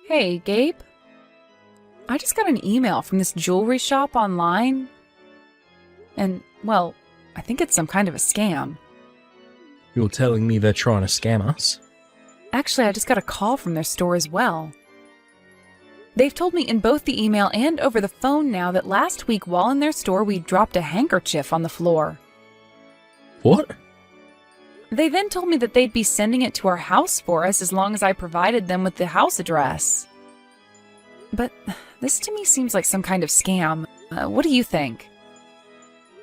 Hey, Gabe. I just got an email from this jewelry shop online. And, well, I think it's some kind of a scam. You're telling me they're trying to scam us? Actually, I just got a call from their store as well. They've told me in both the email and over the phone now that last week while in their store we dropped a handkerchief on the floor. What? They then told me that they'd be sending it to our house for us as long as I provided them with the house address. But this to me seems like some kind of scam. What do you think?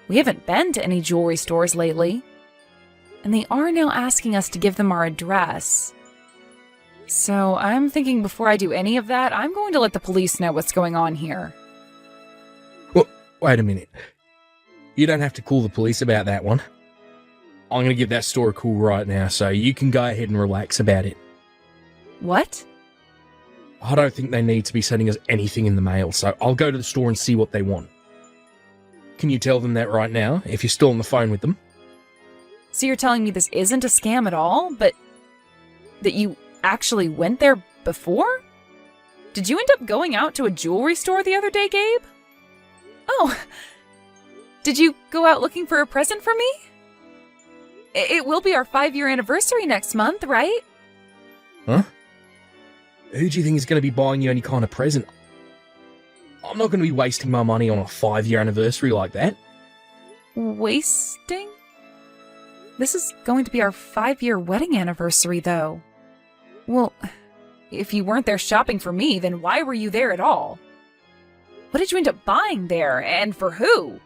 We haven't been to any jewelry stores lately, and they are now asking us to give them our address. So I'm thinking before I do any of that, I'm going to let the police know what's going on here. Well, wait a minute. You don't have to call the police about that one. I'm going to give that store a call right now, so you can go ahead and relax about it. What? I don't think they need to be sending us anything in the mail, so I'll go to the store and see what they want. Can you tell them that right now, if you're still on the phone with them? So you're telling me this isn't a scam at all, but that you actually went there before? Did you end up going out to a jewelry store the other day, Gabe? Oh, did you go out looking for a present for me? It will be our 5-year anniversary next month, right? Huh? Who do you think is going to be buying you any kind of present? I'm not going to be wasting my money on a 5-year anniversary like that. Wasting? This is going to be our 5-year wedding anniversary, though. Well, if you weren't there shopping for me, then why were you there at all? What did you end up buying there, and for who?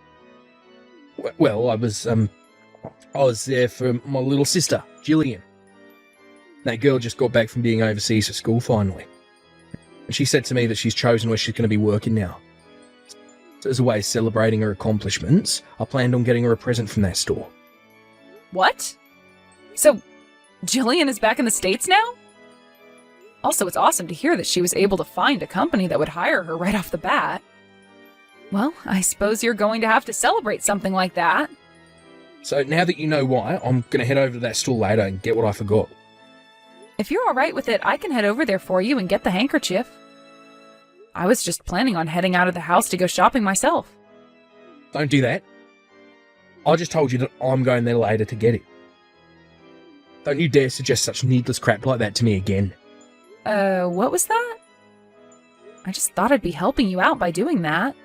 Well, I was there for my little sister, Jillian. That girl just got back from being overseas for school finally. And she said to me that she's chosen where she's going to be working now. So as a way of celebrating her accomplishments, I planned on getting her a present from that store. What? So, Jillian is back in the States now? Also, it's awesome to hear that she was able to find a company that would hire her right off the bat. Well, I suppose you're going to have to celebrate something like that. So now that you know why, I'm going to head over to that store later and get what I forgot. If you're alright with it, I can head over there for you and get the handkerchief. I was just planning on heading out of the house to go shopping myself. Don't do that. I just told you that I'm going there later to get it. Don't you dare suggest such needless crap like that to me again. What was that? I just thought I'd be helping you out by doing that.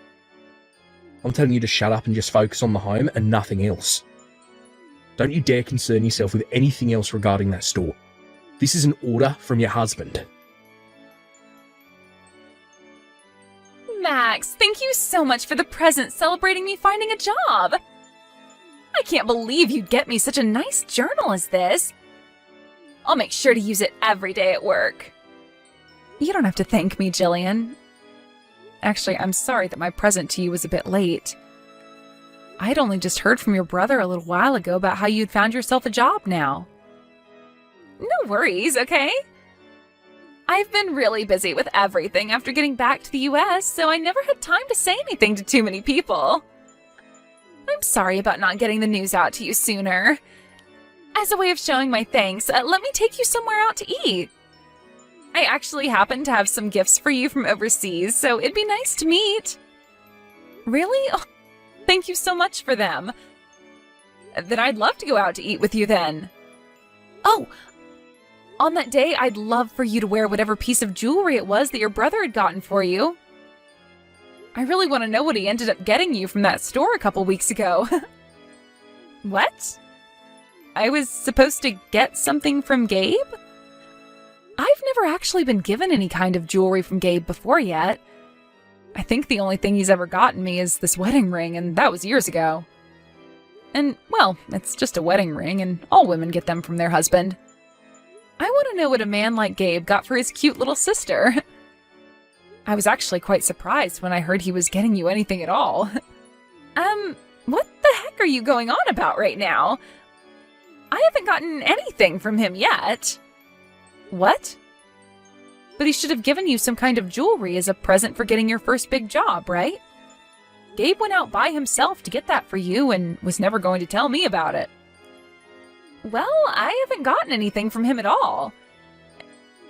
I'm telling you to shut up and just focus on the home and nothing else. Don't you dare concern yourself with anything else regarding that store. This is an order from your husband. Max, thank you so much for the present celebrating me finding a job. I can't believe you'd get me such a nice journal as this. I'll make sure to use it every day at work. You don't have to thank me, Jillian. Actually, I'm sorry that my present to you was a bit late. I'd only just heard from your brother a little while ago about how you'd found yourself a job now. No worries, okay? I've been really busy with everything after getting back to the US, so I never had time to say anything to too many people. I'm sorry about not getting the news out to you sooner. As a way of showing my thanks, let me take you somewhere out to eat. I actually happen to have some gifts for you from overseas, so it'd be nice to meet. Really? Oh, thank you so much for them. Then I'd love to go out to eat with you then. Oh, on that day, I'd love for you to wear whatever piece of jewelry it was that your brother had gotten for you. I really want to know what he ended up getting you from that store a couple weeks ago. What? I was supposed to get something from Gabe? I've never actually been given any kind of jewelry from Gabe before yet. I think the only thing he's ever gotten me is this wedding ring, and that was years ago. And, well, it's just a wedding ring, and all women get them from their husband. I want to know what a man like Gabe got for his cute little sister. I was actually quite surprised when I heard he was getting you anything at all. What the heck are you going on about right now? I haven't gotten anything from him yet. What? But he should have given you some kind of jewelry as a present for getting your first big job, right? Gabe went out by himself to get that for you and was never going to tell me about it. Well, I haven't gotten anything from him at all.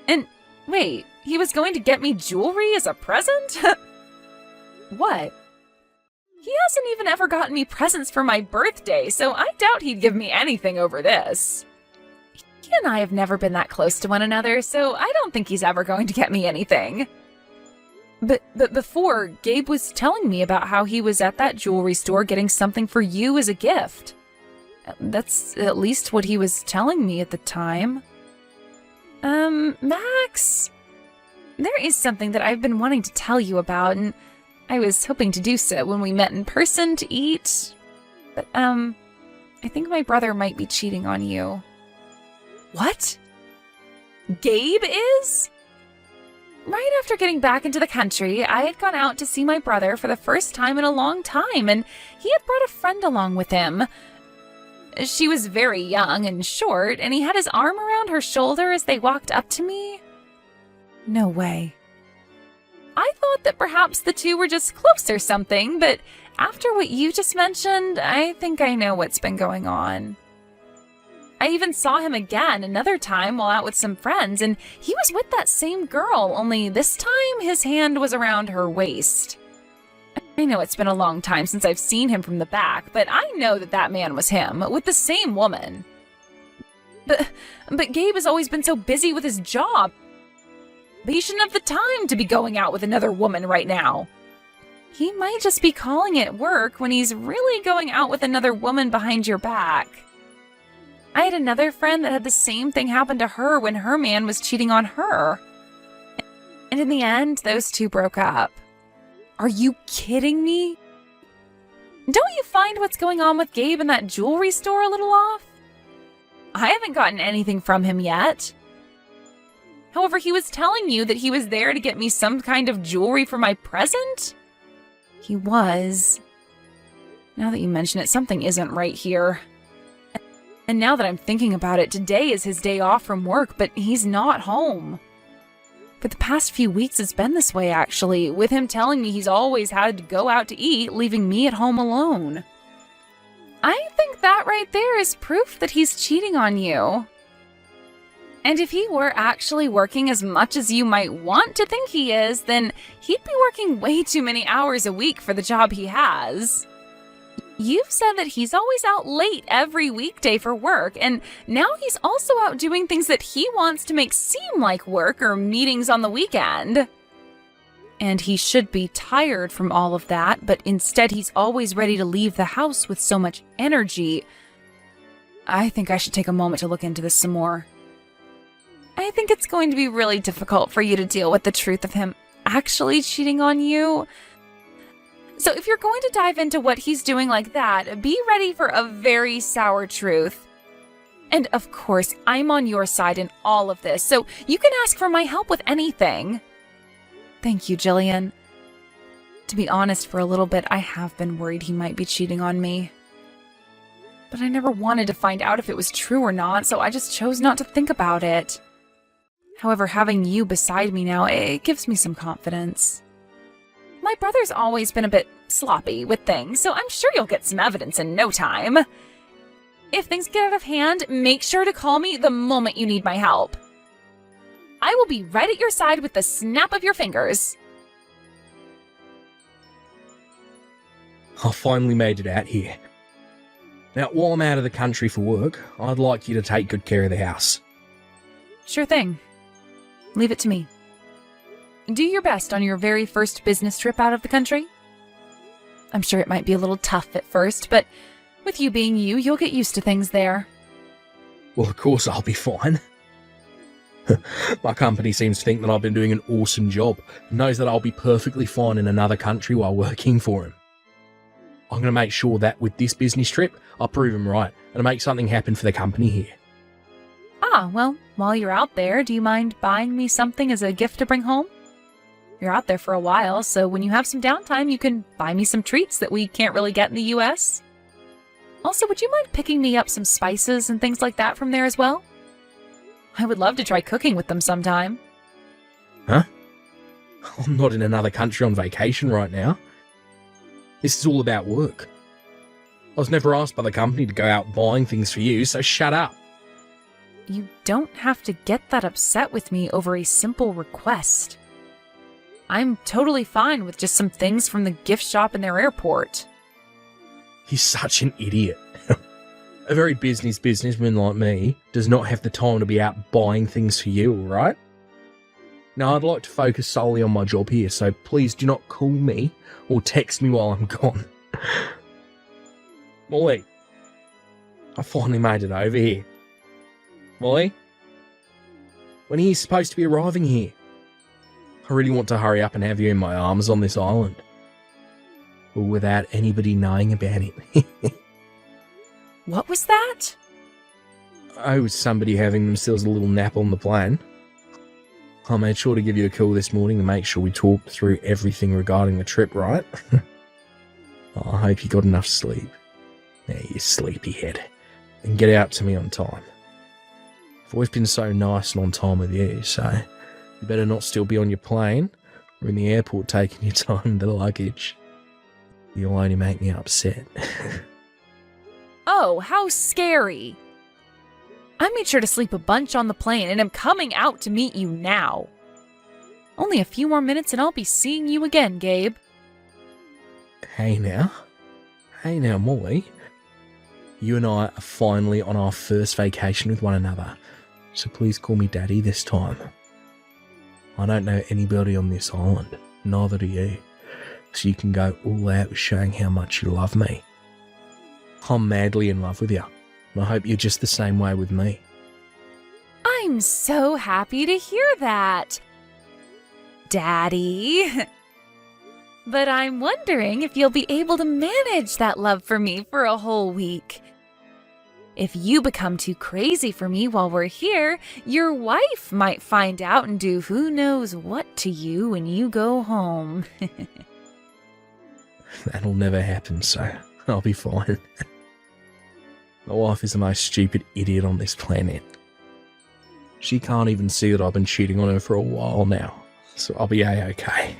And Wait, he was going to get me jewelry as a present? What? He hasn't even ever gotten me presents for my birthday, so I doubt he'd give me anything over this. He and I have never been that close to one another, so I don't think he's ever going to get me anything. But before, Gabe was telling me about how he was at that jewelry store getting something for you as a gift. That's at least what he was telling me at the time. Max, there is something that I've been wanting to tell you about, and I was hoping to do so when we met in person to eat. But, I think my brother might be cheating on you. What? Gabe is? Right after getting back into the country, I had gone out to see my brother for the first time in a long time, and he had brought a friend along with him. She was very young and short, and he had his arm around her shoulder as they walked up to me. No way. I thought that perhaps the two were just close or something, but after what you just mentioned, I think I know what's been going on. I even saw him again another time while out with some friends, and he was with that same girl, only this time his hand was around her waist. I know it's been a long time since I've seen him from the back, but I know that that man was him, with the same woman. But Gabe has always been so busy with his job. But he shouldn't have the time to be going out with another woman right now. He might just be calling it work when he's really going out with another woman behind your back. I had another friend that had the same thing happen to her when her man was cheating on her. And in the end, those two broke up. Are you kidding me? Don't you find what's going on with Gabe in that jewelry store a little off? I haven't gotten anything from him yet. However, he was telling you that he was there to get me some kind of jewelry for my present? He was. Now that you mention it, something isn't right here. And now that I'm thinking about it, today is his day off from work, but he's not home. For the past few weeks, it's been this way, actually, with him telling me he's always had to go out to eat, leaving me at home alone. I think that right there is proof that he's cheating on you. And if he were actually working as much as you might want to think he is, then he'd be working way too many hours a week for the job he has. You've said that he's always out late every weekday for work, and now he's also out doing things that he wants to make seem like work or meetings on the weekend. And he should be tired from all of that, but instead he's always ready to leave the house with so much energy. I think I should take a moment to look into this some more. I think it's going to be really difficult for you to deal with the truth of him actually cheating on you. So if you're going to dive into what he's doing like that, be ready for a very sour truth. And of course, I'm on your side in all of this, so you can ask for my help with anything. Thank you, Jillian. To be honest, for a little bit, I have been worried he might be cheating on me. But I never wanted to find out if it was true or not, so I just chose not to think about it. However, having you beside me now, it gives me some confidence. My brother's always been a bit sloppy with things, so I'm sure you'll get some evidence in no time. If things get out of hand, make sure to call me the moment you need my help. I will be right at your side with the snap of your fingers. I finally made it out here. Now, while I'm out of the country for work, I'd like you to take good care of the house. Sure thing. Leave it to me. Do your best on your very first business trip out of the country. I'm sure it might be a little tough at first, but with you being you, you'll get used to things there. Well, of course I'll be fine. My company seems to think that I've been doing an awesome job and knows that I'll be perfectly fine in another country while working for him. I'm going to make sure that with this business trip, I'll prove him right and make something happen for the company here. Ah, well, while you're out there, do you mind buying me something as a gift to bring home? You're out there for a while, so when you have some downtime, you can buy me some treats that we can't really get in the US. Also, would you mind picking me up some spices and things like that from there as well? I would love to try cooking with them sometime. Huh? I'm not in another country on vacation right now. This is all about work. I was never asked by the company to go out buying things for you, so shut up. you don't have to get that upset with me over a simple request. I'm totally fine with just some things from the gift shop in their airport. He's such an idiot. A very businessman like me does not have the time to be out buying things for you, alright? Now, I'd like to focus solely on my job here, so please do not call me or text me while I'm gone. Molly, I finally made it over here. Molly, when are you supposed to be arriving here? I really want to hurry up and have you in my arms on this island. But without anybody knowing about it. What was that? Oh, somebody having themselves a little nap on the plane. I made sure to give you a call this morning to make sure we talked through everything regarding the trip, right? I hope you got enough sleep. Yeah, you sleepyhead. And get out to me on time. I've always been so nice and on time with you, so you better not still be on your plane or in the airport taking your time with the luggage. You'll only make me upset. Oh, how scary. I made sure to sleep a bunch on the plane and am coming out to meet you now. Only a few more minutes and I'll be seeing you again, Gabe. Hey now, Molly. You and I are finally on our first vacation with one another, so please call me Daddy this time. I don't know anybody on this island, neither do you, so you can go all out with showing how much you love me. I'm madly in love with you, and I hope you're just the same way with me. I'm so happy to hear that, Daddy. But I'm wondering if you'll be able to manage that love for me for a whole week. If you become too crazy for me while we're here, your wife might find out and do who knows what to you when you go home. That'll never happen, so I'll be fine. My wife is the most stupid idiot on this planet. She can't even see that I've been cheating on her for a while now, so I'll be A-okay.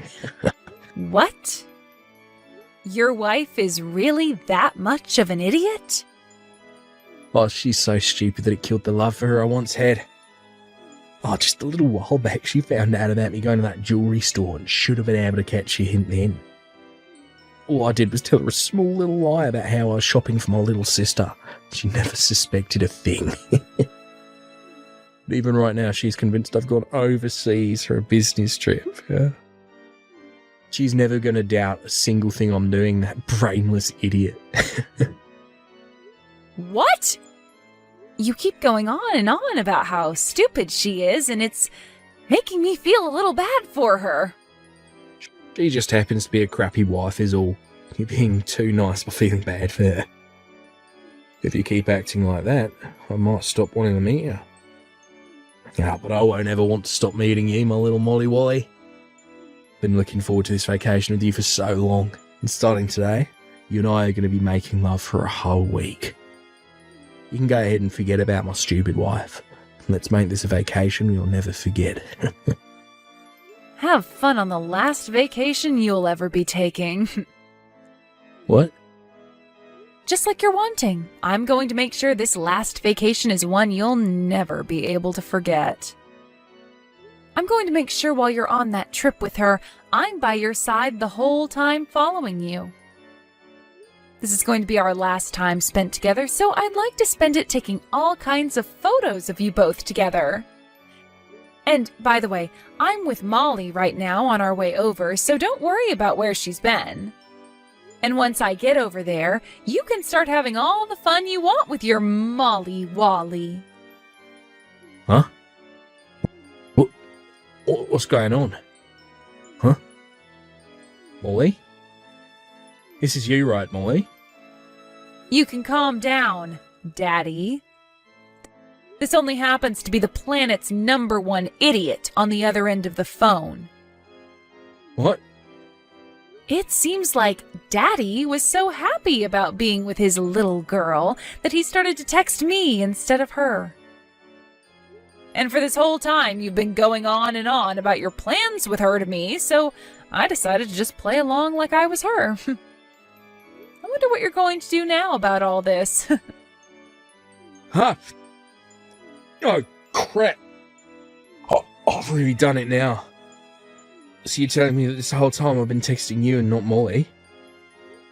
What? Your wife is really that much of an idiot? Oh, she's so stupid that it killed the love for her I once had. Oh, just a little while back, she found out about me going to that jewellery store and should have been able to catch a hint then. All I did was tell her a small little lie about how I was shopping for my little sister. She never suspected a thing. But even right now, she's convinced I've gone overseas for a business trip. Yeah. She's never going to doubt a single thing I'm doing, that brainless idiot. What? You keep going on and on about how stupid she is, and it's making me feel a little bad for her. She just happens to be a crappy wife is all. You're being too nice by feeling bad for her. If you keep acting like that, I might stop wanting to meet you. Yeah, but I won't ever want to stop meeting you, my little Molly Wally. Been looking forward to this vacation with you for so long, and starting today, you and I are going to be making love for a whole week. You can go ahead and forget about my stupid wife. Let's make this a vacation we'll never forget. Have fun on the last vacation you'll ever be taking. What? Just like you're wanting, I'm going to make sure this last vacation is one you'll never be able to forget. I'm going to make sure while you're on that trip with her, I'm by your side the whole time following you. This is going to be our last time spent together, so I'd like to spend it taking all kinds of photos of you both together. And, by the way, I'm with Molly right now on our way over, so don't worry about where she's been. And once I get over there, you can start having all the fun you want with your Molly Wally. Huh? What's going on? Huh? Molly? This is you, right, Molly? You can calm down, Daddy. This only happens to be the planet's #1 idiot on the other end of the phone. What? It seems like Daddy was so happy about being with his little girl that he started to text me instead of her. And for this whole time, you've been going on and on about your plans with her to me, so I decided to just play along like I was her. I wonder what you're going to do now about all this. Huh? Oh, crap. I've really done it now. So you're telling me that this whole time I've been texting you and not Molly?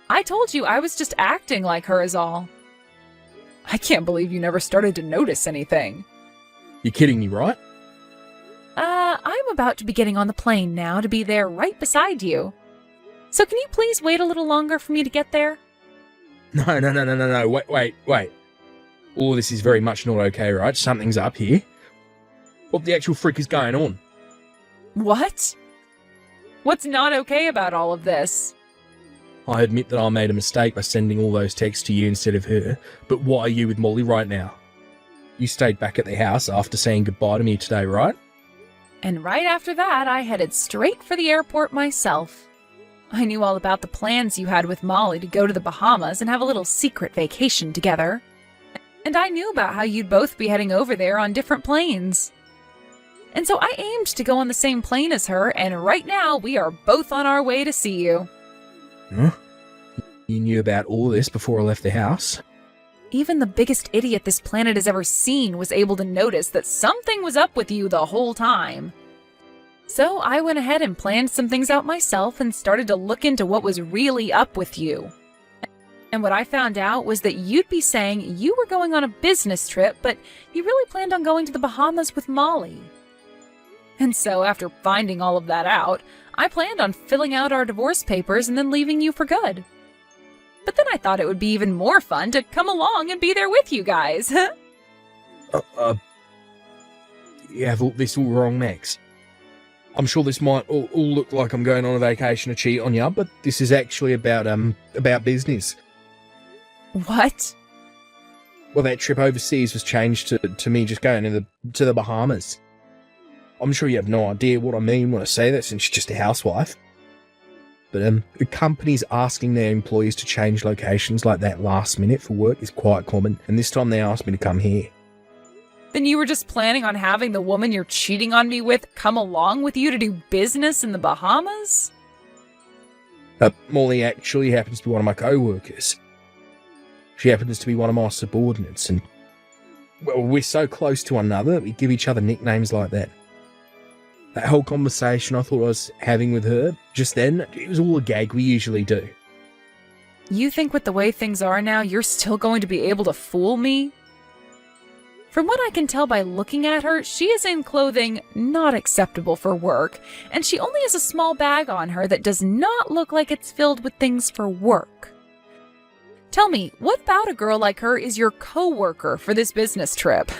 I told you I was just acting like her is all. I can't believe you never started to notice anything. You're kidding me, right? I'm about to be getting on the plane now to be there right beside you. So can you please wait a little longer for me to get there? No. Wait. All this is very much not okay, right? Something's up here. What the actual frick is going on? What? What's not okay about all of this? I admit that I made a mistake by sending all those texts to you instead of her, but why are you with Molly right now? You stayed back at the house after saying goodbye to me today, right? And right after that, I headed straight for the airport myself. I knew all about the plans you had with Molly to go to the Bahamas and have a little secret vacation together. And I knew about how you'd both be heading over there on different planes. And so I aimed to go on the same plane as her, and right now we are both on our way to see you. Huh? You knew about all this before I left the house? Even the biggest idiot this planet has ever seen was able to notice that something was up with you the whole time. So I went ahead and planned some things out myself and started to look into what was really up with you. And what I found out was that you'd be saying you were going on a business trip, but you really planned on going to the Bahamas with Molly. And so after finding all of that out, I planned on filling out our divorce papers and then leaving you for good. But then I thought it would be even more fun to come along and be there with you guys. You have this all wrong, Max. I'm sure this might all look like I'm going on a vacation to cheat on you, but this is actually about business. What? Well, that trip overseas was changed to me just going to the Bahamas. I'm sure you have no idea what I mean when I say that, since you're just a housewife. But companies asking their employees to change locations like that last minute for work is quite common, and this time they asked me to come here. Then you were just planning on having the woman you're cheating on me with come along with you to do business in the Bahamas? Molly actually happens to be one of my co-workers. She happens to be one of my subordinates, and well, we're so close to one another that we give each other nicknames like that. That whole conversation I thought I was having with her just then, it was all a gag we usually do. You think with the way things are now, you're still going to be able to fool me? From what I can tell by looking at her, she is in clothing not acceptable for work, and she only has a small bag on her that does not look like it's filled with things for work. Tell me, what about a girl like her is your co-worker for this business trip?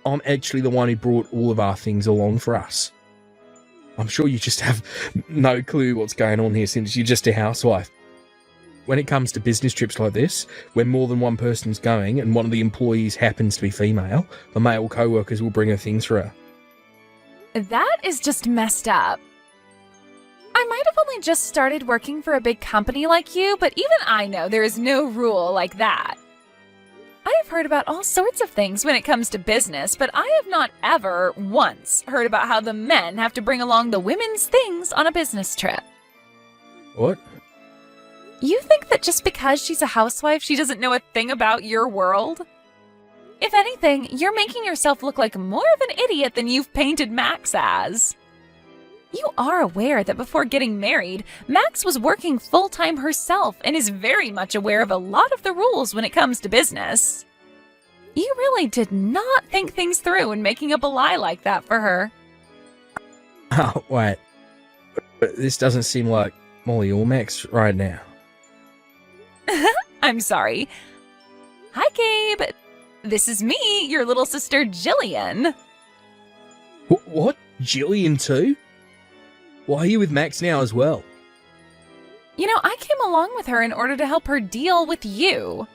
I'm actually the one who brought all of our things along for us. I'm sure you just have no clue what's going on here, since you're just a housewife. When it comes to business trips like this, where more than one person's going and one of the employees happens to be female, the male co-workers will bring her things for her. That is just messed up. I might have only just started working for a big company like you, but even I know there is no rule like that. I have heard about all sorts of things when it comes to business, but I have not ever once heard about how the men have to bring along the women's things on a business trip. What? You think that just because she's a housewife, she doesn't know a thing about your world? If anything, you're making yourself look like more of an idiot than you've painted Max as. You are aware that before getting married, Max was working full-time herself and is very much aware of a lot of the rules when it comes to business. You really did not think things through in making up a lie like that for her. Oh, wait. But this doesn't seem like Molly or Max right now. I'm sorry. Hi, Gabe. This is me, your little sister, Jillian. What? Jillian too? Why are you with Max now as well? You know, I came along with her in order to help her deal with you.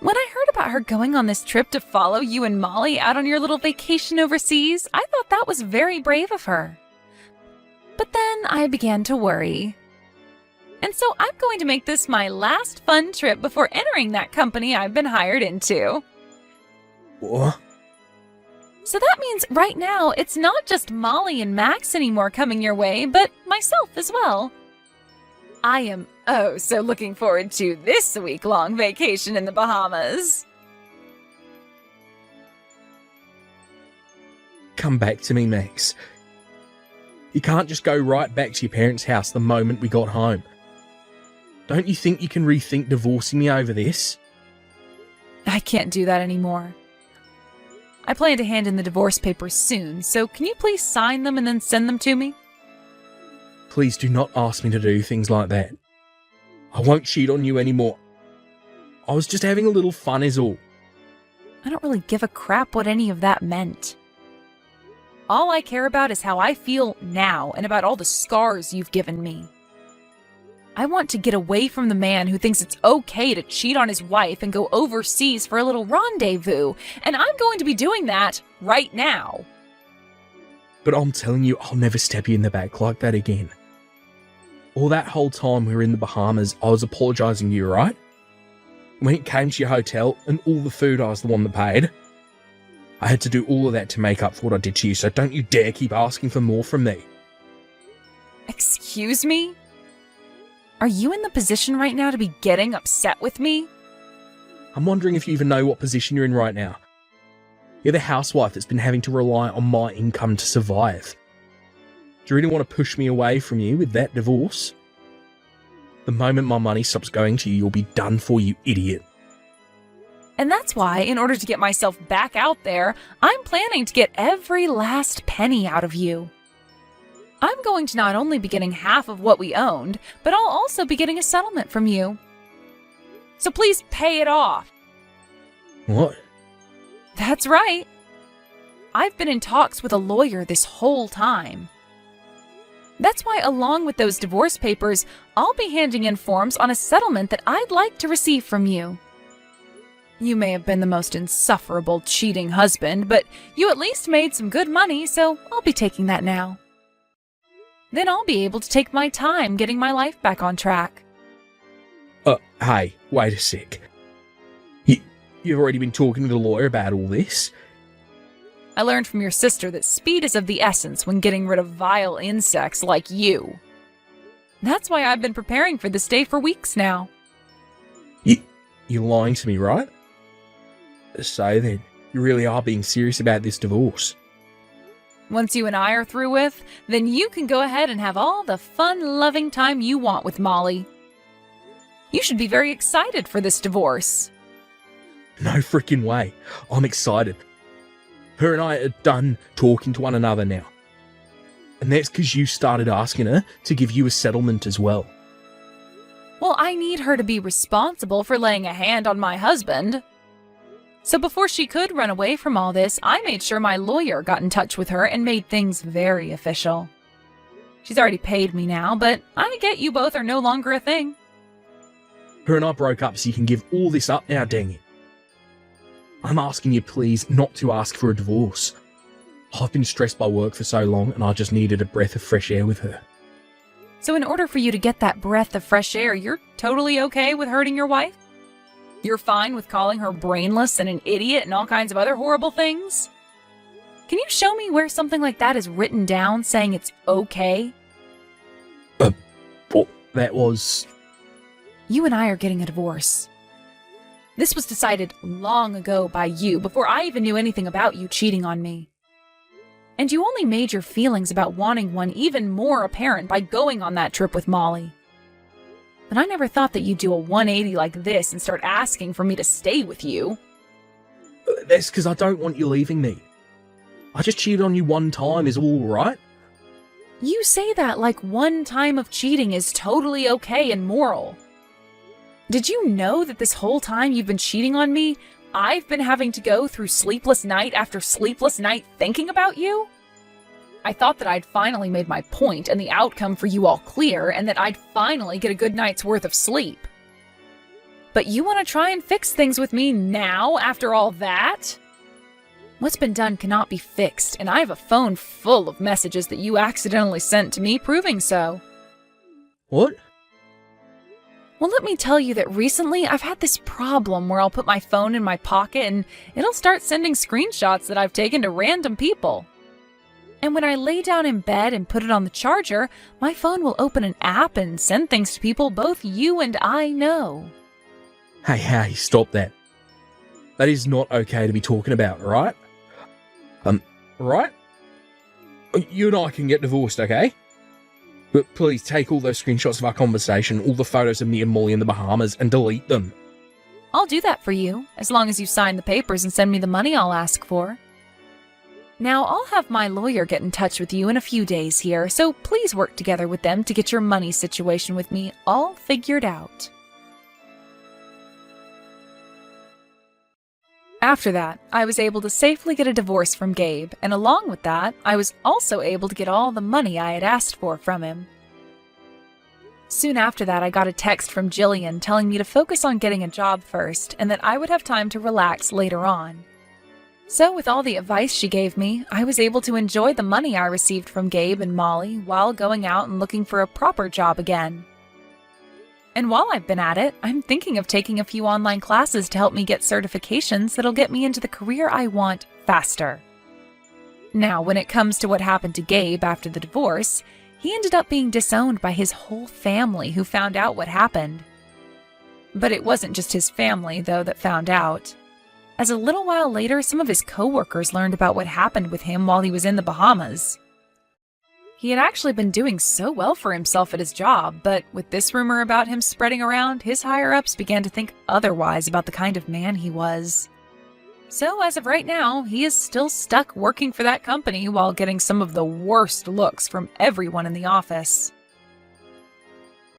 When I heard about her going on this trip to follow you and Molly out on your little vacation overseas, I thought that was very brave of her. But then I began to worry. And so I'm going to make this my last fun trip before entering that company I've been hired into. What? So that means right now it's not just Molly and Max anymore coming your way, but myself as well. I am so looking forward to this week-long vacation in the Bahamas. come back to me, Max. You can't just go right back to your parents' house the moment we got home. Don't you think you can rethink divorcing me over this? I can't do that anymore. I plan to hand in the divorce papers soon, so can you please sign them and then send them to me? Please do not ask me to do things like that. I won't cheat on you anymore. I was just having a little fun is all. I don't really give a crap what any of that meant. All I care about is how I feel now and about all the scars you've given me. I want to get away from the man who thinks it's okay to cheat on his wife and go overseas for a little rendezvous, and I'm going to be doing that right now. But I'm telling you, I'll never stab you in the back like that again. All that whole time we were in the Bahamas, I was apologising to you, right? When it came to your hotel and all the food, I was the one that paid. I had to do all of that to make up for what I did to you, so don't you dare keep asking for more from me. Excuse me? Are you in the position right now to be getting upset with me? I'm wondering if you even know what position you're in right now. You're the housewife that's been having to rely on my income to survive. Do you really want to push me away from you with that divorce? The moment my money stops going to you, you'll be done for, you idiot. And that's why, in order to get myself back out there, I'm planning to get every last penny out of you. I'm going to not only be getting half of what we owned, but I'll also be getting a settlement from you. So please pay it off. What? That's right. I've been in talks with a lawyer this whole time. That's why, along with those divorce papers, I'll be handing in forms on a settlement that I'd like to receive from you. You may have been the most insufferable, cheating husband, but you at least made some good money, so I'll be taking that now. Then I'll be able to take my time getting my life back on track. Hey, wait a sec. You've already been talking to the lawyer about all this? I learned from your sister that speed is of the essence when getting rid of vile insects like you. That's why I've been preparing for this day for weeks now. You're lying to me, right? So then, you really are being serious about this divorce. Once you and I are through with, then you can go ahead and have all the fun, loving time you want with Molly. You should be very excited for this divorce. No freaking way. I'm excited. Her and I are done talking to one another now. And that's because you started asking her to give you a settlement as well. Well, I need her to be responsible for laying a hand on my husband. So before she could run away from all this, I made sure my lawyer got in touch with her and made things very official. She's already paid me now, but I get you both are no longer a thing. Her and I broke up so you can give all this up now, dang it. I'm asking you please not to ask for a divorce. I've been stressed by work for so long and I just needed a breath of fresh air with her. So in order for you to get that breath of fresh air, you're totally okay with hurting your wife? You're fine with calling her brainless and an idiot and all kinds of other horrible things? Can you show me where something like that is written down saying it's okay? That was... You and I are getting a divorce. This was decided long ago by you, before I even knew anything about you cheating on me. And you only made your feelings about wanting one even more apparent by going on that trip with Molly. But I never thought that you'd do a 180 like this and start asking for me to stay with you. That's because I don't want you leaving me. I just cheated on you one time is all right. You say that like one time of cheating is totally okay and moral. Did you know that this whole time you've been cheating on me, I've been having to go through sleepless night after sleepless night thinking about you? I thought that I'd finally made my point and the outcome for you all clear, and that I'd finally get a good night's worth of sleep. But you want to try and fix things with me now after all that? What's been done cannot be fixed, and I have a phone full of messages that you accidentally sent to me proving so. What? Well, let me tell you that recently I've had this problem where I'll put my phone in my pocket and it'll start sending screenshots that I've taken to random people. And when I lay down in bed and put it on the charger, my phone will open an app and send things to people both you and I know. Hey, stop that. That is not okay to be talking about, right? Right? You and I can get divorced, okay? But please take all those screenshots of our conversation, all the photos of me and Molly in the Bahamas, and delete them. I'll do that for you, as long as you sign the papers and send me the money I'll ask for. Now, I'll have my lawyer get in touch with you in a few days here, so please work together with them to get your money situation with me all figured out. After that, I was able to safely get a divorce from Gabe, and along with that, I was also able to get all the money I had asked for from him. Soon after that, I got a text from Jillian telling me to focus on getting a job first, and that I would have time to relax later on. So with all the advice she gave me, I was able to enjoy the money I received from Gabe and Molly while going out and looking for a proper job again. And while I've been at it, I'm thinking of taking a few online classes to help me get certifications that'll get me into the career I want faster. Now, when it comes to what happened to Gabe after the divorce, he ended up being disowned by his whole family who found out what happened. But it wasn't just his family, though, that found out. As a little while later, some of his coworkers learned about what happened with him while he was in the Bahamas. He had actually been doing so well for himself at his job, but with this rumor about him spreading around, his higher-ups began to think otherwise about the kind of man he was. So as of right now, he is still stuck working for that company while getting some of the worst looks from everyone in the office.